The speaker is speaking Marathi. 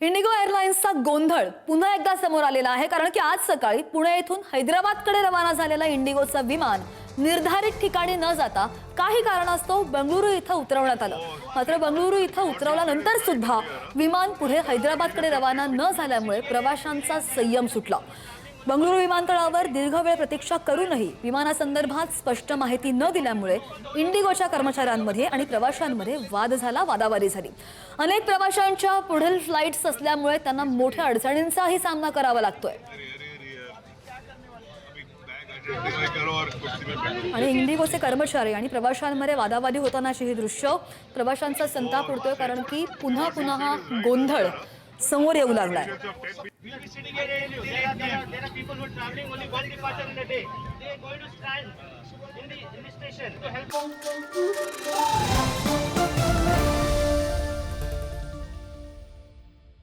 इंडिगो एअरलाइन्सचा गोंधळ पुन्हा एकदा समोर आलेला आहे, कारण की आज सकाळी पुणे येथून हैदराबादकडे रवाना झालेला इंडिगोचं विमान निर्धारित ठिकाणी न जाता काही कारणास्तव बंगळुरू इथं उतरवण्यात आलं। मात्र बंगळुरू इथं उतरवल्यानंतर सुद्धा विमान पुढे हैदराबादकडे रवाना न झाल्यामुळे प्रवाशांचा संयम सुटला। बंगळुरू विमानतळावर दीर्घ वेळ प्रतीक्षा करूनही विमानासंदर्भात स्पष्ट माहिती न दिल्यामुळे इंडिगोच्या कर्मचाऱ्यांमध्ये आणि प्रवाशांमध्ये वाद झाला, वादावादी झाली। अनेक प्रवाशांच्या पुढील फ्लाइट्स असल्यामुळे त्यांना मोठ्या अडचणींचाही सामना करावा लागतोय। आणि इंडिगोचे कर्मचारी आणि प्रवाशांमध्ये वादावादी होतानाची ही दृश्य प्रवाशांचा संताप उडतोय, कारण की पुन्हा पुन्हा हा गोंधळ समोर येऊ लागलाय। in the station to help